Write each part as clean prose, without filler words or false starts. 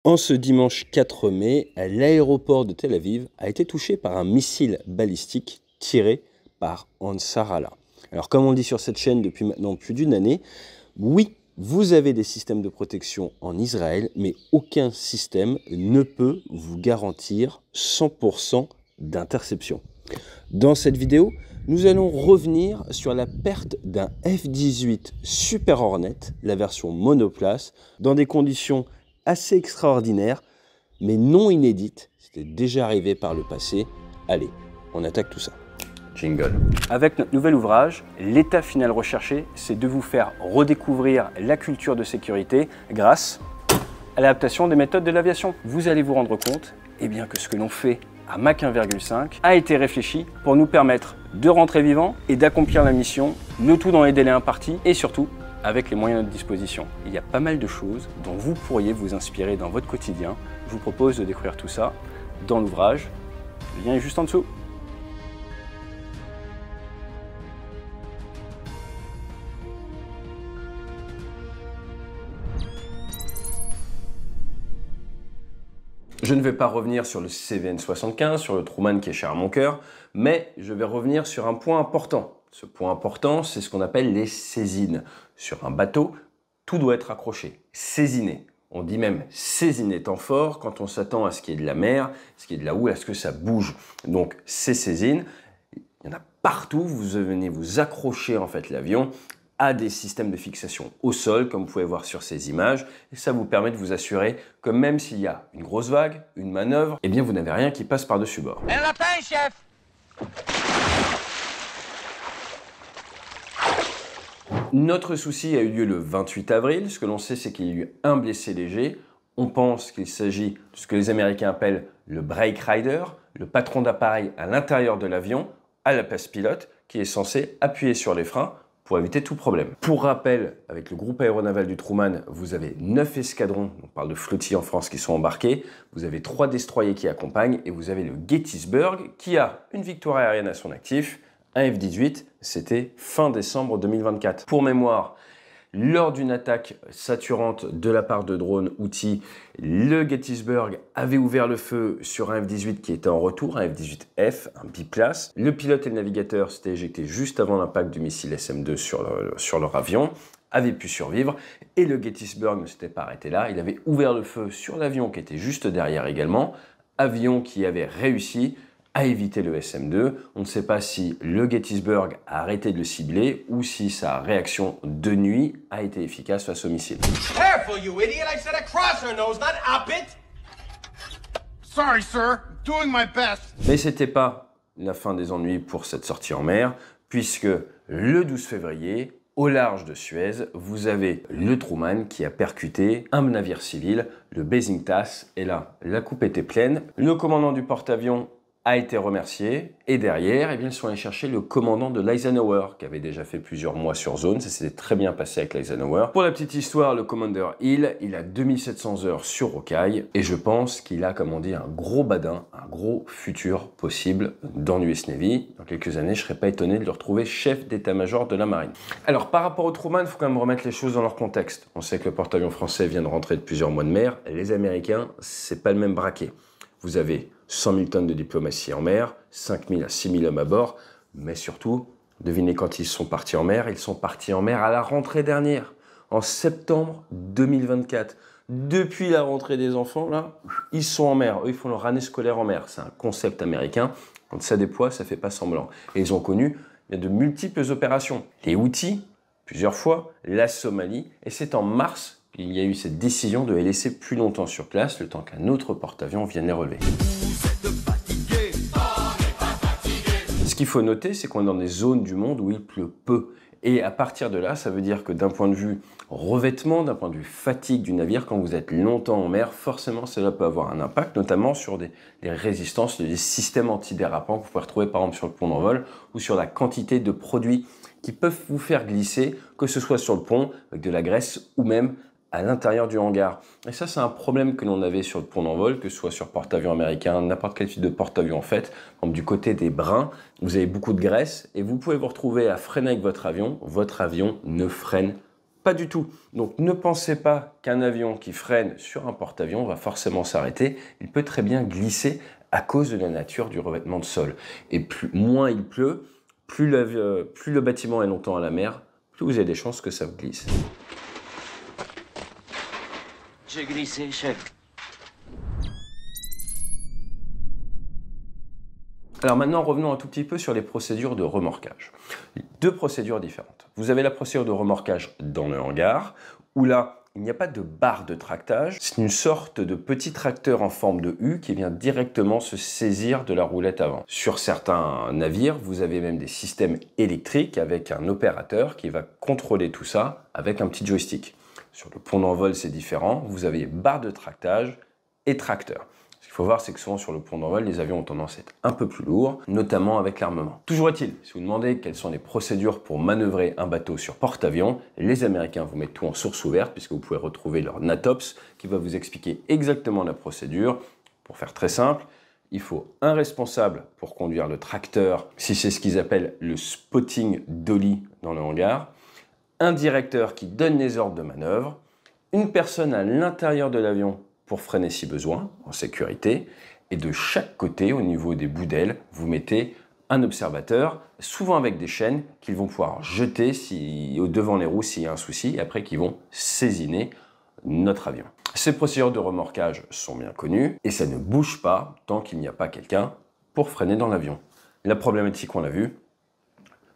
En ce dimanche 4 mai, l'aéroport de Tel Aviv a été touché par un missile balistique tiré par Ansarallah. Alors comme on dit sur cette chaîne depuis maintenant plus d'une année, oui, vous avez des systèmes de protection en Israël, mais aucun système ne peut vous garantir 100% d'interception. Dans cette vidéo, nous allons revenir sur la perte d'un F-18 Super Hornet, la version monoplace, dans des conditions assez extraordinaires, mais non inédites. C'était déjà arrivé par le passé. Allez, on attaque tout ça. Jingle. Avec notre nouvel ouvrage, l'état final recherché, c'est de vous faire redécouvrir la culture de sécurité grâce à l'adaptation des méthodes de l'aviation. Vous allez vous rendre compte que ce que l'on fait à Mach 1,5 a été réfléchi pour nous permettre de rentrer vivant et d'accomplir la mission, le tout dans les délais impartis et surtout avec les moyens à notre disposition. Il y a pas mal de choses dont vous pourriez vous inspirer dans votre quotidien. Je vous propose de découvrir tout ça dans l'ouvrage. Le lien est juste en dessous. Je ne vais pas revenir sur le CVN-75, sur le Truman qui est cher à mon cœur, mais je vais revenir sur un point important. Ce point important, c'est ce qu'on appelle les saisines. Sur un bateau, tout doit être accroché, saisiné. On dit même saisiner temps fort quand on s'attend à ce qu'il y ait de la mer, ce qu'il y ait de la houle, à ce que ça bouge. Donc ces saisines, il y en a partout, vous venez vous accrocher en fait l'avion à des systèmes de fixation au sol, comme vous pouvez voir sur ces images, et ça vous permet de vous assurer que même s'il y a une grosse vague, une manœuvre, eh bien vous n'avez rien qui passe par-dessus bord. Un lapin, chef! Notre souci a eu lieu le 28 avril. Ce que l'on sait, c'est qu'il y a eu un blessé léger. On pense qu'il s'agit de ce que les Américains appellent le brake rider, le patron d'appareil à l'intérieur de l'avion, à la place pilote, qui est censé appuyer sur les freins pour éviter tout problème. Pour rappel, avec le groupe aéronaval du Truman, vous avez 9 escadrons, on parle de flottille en France, qui sont embarqués, vous avez 3 destroyers qui accompagnent, et vous avez le Gettysburg, qui a une victoire aérienne à son actif, un F-18, c'était fin décembre 2024. Pour mémoire, lors d'une attaque saturante de la part de drones Houthis, le Gettysburg avait ouvert le feu sur un F-18 qui était en retour, un F-18F, un biplace. Le pilote et le navigateur s'étaient éjectés juste avant l'impact du missile SM-2 sur leur avion, avaient pu survivre, et le Gettysburg ne s'était pas arrêté là, il avait ouvert le feu sur l'avion qui était juste derrière également, avion qui avait réussi à éviter le SM-2. On ne sait pas si le Gettysburg a arrêté de le cibler ou si sa réaction de nuit a été efficace face au missile. Careful, you idiot! I said across her nose, not up it! Sorry, sir. Doing my best. Mais c'était pas la fin des ennuis pour cette sortie en mer, puisque le 12 février, au large de Suez, vous avez le Truman qui a percuté un navire civil, le Besiktas, et là, la coupe était pleine. Le commandant du porte-avions a été remercié, et derrière, ils sont allés chercher le commandant de l'Eisenhower, qui avait déjà fait plusieurs mois sur zone, ça s'était très bien passé avec l'Eisenhower. Pour la petite histoire, le Commander Hill, il a 2700 heures sur Hawkeye, et je pense qu'il a, comme on dit, un gros badin, un gros futur possible dans l'US Navy. Dans quelques années, je ne serais pas étonné de le retrouver chef d'état-major de la marine. Alors, par rapport au Truman, il faut quand même remettre les choses dans leur contexte. On sait que le porte-avions français vient de rentrer de plusieurs mois de mer, les Américains, c'est pas le même braquet. Vous avez 100 000 tonnes de diplomatie en mer, 5 000 à 6 000 hommes à bord, mais surtout, devinez quand ils sont partis en mer. Ils sont partis en mer à la rentrée dernière, en septembre 2024. Depuis la rentrée des enfants, là, ils sont en mer. Eux, ils font leur année scolaire en mer. C'est un concept américain. Quand ça déploie, ça ne fait pas semblant. Et ils ont connu de multiples opérations. Les Houthis, plusieurs fois, la Somalie, et c'est en mars il y a eu cette décision de les laisser plus longtemps sur place, le temps qu'un autre porte-avions vienne les relever. Ce qu'il faut noter, c'est qu'on est dans des zones du monde où il pleut peu. Et à partir de là, ça veut dire que d'un point de vue revêtement, d'un point de vue fatigue du navire, quand vous êtes longtemps en mer, forcément cela peut avoir un impact, notamment sur des résistances, des systèmes antidérapants que vous pouvez retrouver par exemple sur le pont d'envol ou sur la quantité de produits qui peuvent vous faire glisser, que ce soit sur le pont avec de la graisse ou même à l'intérieur du hangar. Et ça, c'est un problème que l'on avait sur le pont d'envol, que ce soit sur porte-avions américain, n'importe quel type de porte-avions en fait. Donc, du côté des brins, vous avez beaucoup de graisse et vous pouvez vous retrouver à freiner avec votre avion ne freine Pas du tout. Donc ne pensez pas qu'un avion qui freine sur un porte-avions va forcément s'arrêter. Il peut très bien glisser à cause de la nature du revêtement de sol. Et moins il pleut, plus le bâtiment est longtemps à la mer, plus vous avez des chances que ça glisse. J'ai glissé, chef. Alors maintenant, revenons un tout petit peu sur les procédures de remorquage. Deux procédures différentes. Vous avez la procédure de remorquage dans le hangar, où là, il n'y a pas de barre de tractage. C'est une sorte de petit tracteur en forme de U qui vient directement se saisir de la roulette avant. Sur certains navires, vous avez même des systèmes électriques avec un opérateur qui va contrôler tout ça avec un petit joystick. Sur le pont d'envol, c'est différent. Vous avez barre de tractage et tracteur. Ce qu'il faut voir, c'est que souvent sur le pont d'envol, les avions ont tendance à être un peu plus lourds, notamment avec l'armement. Toujours est-il, si vous demandez quelles sont les procédures pour manœuvrer un bateau sur porte-avions, les Américains vous mettent tout en source ouverte, puisque vous pouvez retrouver leur NATOPS, qui va vous expliquer exactement la procédure. Pour faire très simple, il faut un responsable pour conduire le tracteur, si c'est ce qu'ils appellent le spotting dolly dans le hangar, un directeur qui donne les ordres de manœuvre, une personne à l'intérieur de l'avion pour freiner si besoin, en sécurité, et de chaque côté, au niveau des bouts d'ailes, vous mettez un observateur, souvent avec des chaînes qu'ils vont pouvoir jeter devant les roues s'il y a un souci, et après qu'ils vont saisiner notre avion. Ces procédures de remorquage sont bien connues, et ça ne bouge pas tant qu'il n'y a pas quelqu'un pour freiner dans l'avion. La problématique, on l'a vu,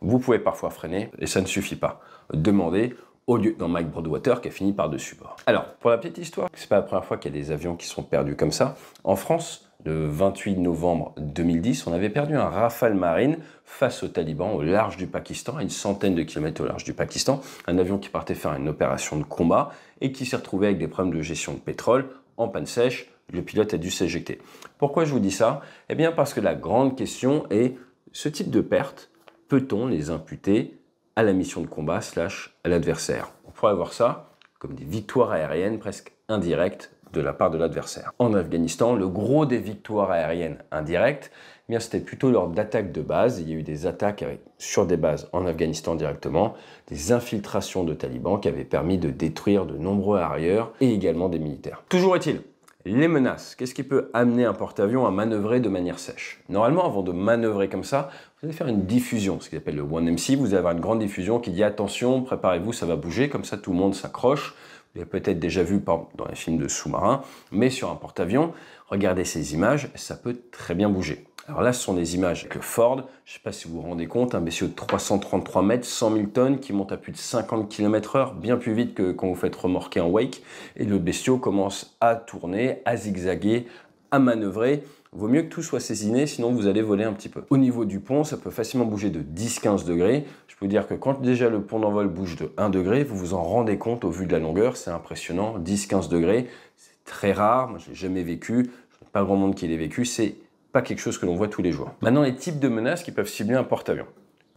vous pouvez parfois freiner, et ça ne suffit pas. Demandez au lieutenant Mike Broadwater qui a fini par-dessus bord. Alors, pour la petite histoire, c'est pas la première fois qu'il y a des avions qui sont perdus comme ça. En France, le 28 novembre 2010, on avait perdu un Rafale Marine face aux talibans au large du Pakistan, à une centaine de kilomètres au large du Pakistan. Un avion qui partait faire une opération de combat et qui s'est retrouvé avec des problèmes de gestion de pétrole en panne sèche. Le pilote a dû s'éjecter. Pourquoi je vous dis ça? Eh bien parce que la grande question est, ce type de perte, peut-on les imputer à la mission de combat / à l'adversaire? On pourrait voir ça comme des victoires aériennes presque indirectes de la part de l'adversaire. En Afghanistan, le gros des victoires aériennes indirectes, eh bien c'était plutôt lors d'attaques de base. Il y a eu des attaques sur des bases en Afghanistan directement, des infiltrations de talibans qui avaient permis de détruire de nombreux arrières et également des militaires. Toujours est-il, les menaces. Qu'est-ce qui peut amener un porte-avions à manœuvrer de manière sèche? Normalement, avant de manœuvrer comme ça, vous allez faire une diffusion, ce qu'ils appelle le 1MC. Vous allez avoir une grande diffusion qui dit attention, préparez-vous, ça va bouger, comme ça tout le monde s'accroche. Vous l'avez peut-être déjà vu dans les films de sous-marins, mais sur un porte-avions, regardez ces images, ça peut très bien bouger. Alors là, ce sont des images que Ford, je ne sais pas si vous vous rendez compte, un bestiau de 333 mètres, 100 000 tonnes, qui monte à plus de 50 km/h, bien plus vite que quand vous faites remorquer en wake, et le bestiau commence à tourner, à zigzaguer, à manœuvrer. Vaut mieux que tout soit saisiné, sinon vous allez voler un petit peu. Au niveau du pont, ça peut facilement bouger de 10-15 degrés. Je peux vous dire que quand déjà le pont d'envol bouge de 1 degré, vous vous en rendez compte au vu de la longueur, c'est impressionnant, 10-15 degrés, c'est très rare, moi je l'ai jamais vécu, je n'ai pas grand monde qui l'ait vécu, c'est pas quelque chose que l'on voit tous les jours. Maintenant, les types de menaces qui peuvent cibler un porte-avions.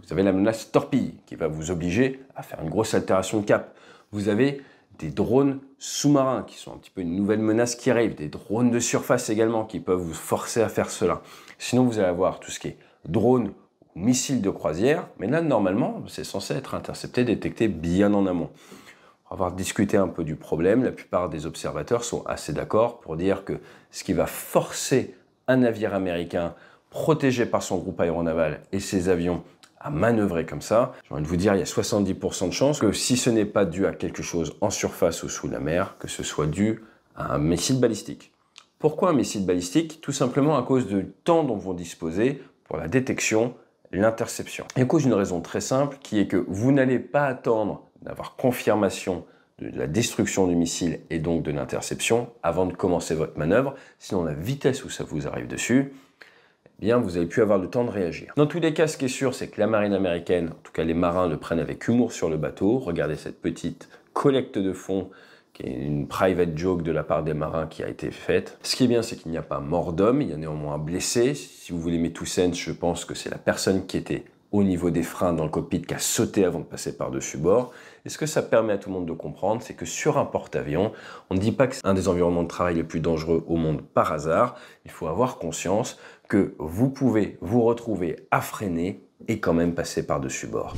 Vous avez la menace torpille, qui va vous obliger à faire une grosse altération de cap. Vous avez des drones sous-marins, qui sont un petit peu une nouvelle menace qui arrive, des drones de surface également, qui peuvent vous forcer à faire cela. Sinon, vous allez avoir tout ce qui est drone ou missiles de croisière, mais là, normalement, c'est censé être intercepté, détecté bien en amont. On va avoir discuté un peu du problème. La plupart des observateurs sont assez d'accord pour dire que ce qui va forcer un navire américain protégé par son groupe aéronaval et ses avions à manœuvrer comme ça, j'ai envie de vous dire, il y a 70% de chances que si ce n'est pas dû à quelque chose en surface ou sous la mer, que ce soit dû à un missile balistique. Pourquoi un missile balistique? Tout simplement à cause du temps dont vont disposer pour la détection, l'interception. Et à cause d'une raison très simple, qui est que vous n'allez pas attendre d'avoir confirmation de la destruction du missile et donc de l'interception avant de commencer votre manœuvre, sinon la vitesse où ça vous arrive dessus, eh bien vous avez pu avoir le temps de réagir. Dans tous les cas, ce qui est sûr, c'est que la marine américaine, en tout cas les marins, le prennent avec humour sur le bateau. Regardez cette petite collecte de fonds, qui est une private joke de la part des marins qui a été faite. Ce qui est bien, c'est qu'il n'y a pas mort d'homme, il y a néanmoins blessé. Si vous voulez mettre tout sens, je pense que c'est la personne qui était au niveau des freins dans le cockpit qui a sauté avant de passer par-dessus bord. Et ce que ça permet à tout le monde de comprendre, c'est que sur un porte-avions, on ne dit pas que c'est un des environnements de travail les plus dangereux au monde par hasard. Il faut avoir conscience que vous pouvez vous retrouver à freiner et quand même passer par-dessus bord.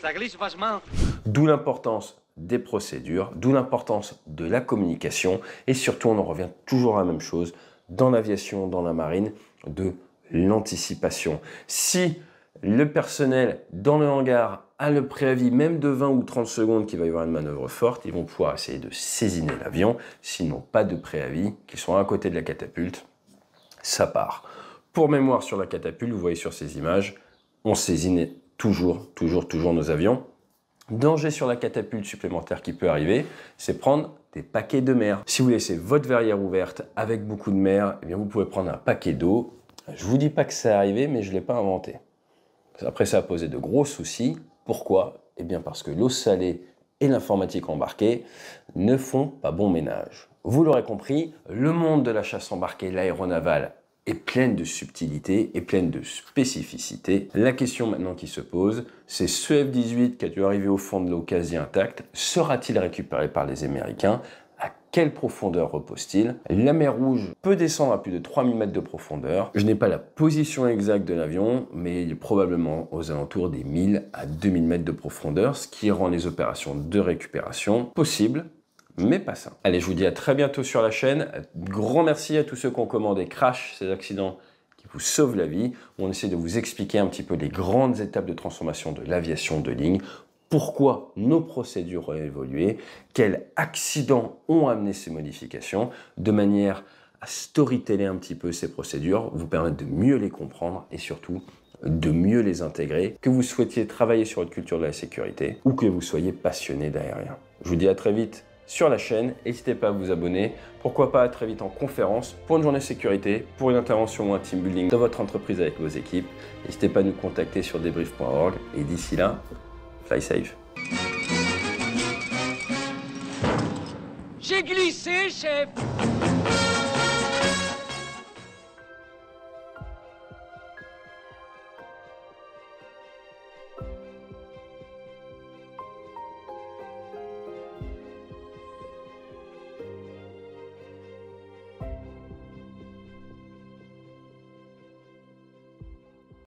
Ça glisse vachement. D'où l'importance des procédures, d'où l'importance de la communication et surtout, on en revient toujours à la même chose, dans l'aviation, dans la marine, de l'anticipation. Si le personnel dans le hangar a le préavis même de 20 ou 30 secondes qu'il va y avoir une manœuvre forte, ils vont pouvoir essayer de saisiner l'avion. S'ils n'ont pas de préavis, qu'ils sont à côté de la catapulte, ça part. Pour mémoire sur la catapulte, vous voyez sur ces images, on saisit toujours nos avions. Danger sur la catapulte supplémentaire qui peut arriver, c'est prendre des paquets de mer. Si vous laissez votre verrière ouverte avec beaucoup de mer, eh bien vous pouvez prendre un paquet d'eau. Je ne vous dis pas que c'est arrivé, mais je ne l'ai pas inventé. Après, ça a posé de gros soucis. Pourquoi? Eh bien parce que l'eau salée et l'informatique embarquée ne font pas bon ménage. Vous l'aurez compris, le monde de la chasse embarquée, l'aéronavale, est pleine de subtilités et pleine de spécificités. La question maintenant qui se pose, c'est ce F-18 qui a dû arriver au fond de l'eau quasi intact, sera-t-il récupéré par les Américains? À quelle profondeur repose-t-il? La mer Rouge peut descendre à plus de 3000 mètres de profondeur. Je n'ai pas la position exacte de l'avion, mais il est probablement aux alentours des 1000 à 2000 mètres de profondeur, ce qui rend les opérations de récupération possibles, mais pas ça. Allez, je vous dis à très bientôt sur la chaîne. Grand merci à tous ceux qui ont commandé Crash, ces accidents qui vous sauvent la vie. On essaie de vous expliquer un petit peu les grandes étapes de transformation de l'aviation de ligne, pourquoi nos procédures ont évolué, quels accidents ont amené ces modifications, de manière à storyteller un petit peu ces procédures, vous permettre de mieux les comprendre et surtout de mieux les intégrer, que vous souhaitiez travailler sur votre culture de la sécurité ou que vous soyez passionné d'aérien. Je vous dis à très vite sur la chaîne, n'hésitez pas à vous abonner, pourquoi pas à très vite en conférence pour une journée sécurité, pour une intervention ou un team building dans votre entreprise avec vos équipes. N'hésitez pas à nous contacter sur debrief.org et d'ici là, fly safe. J'ai glissé, chef.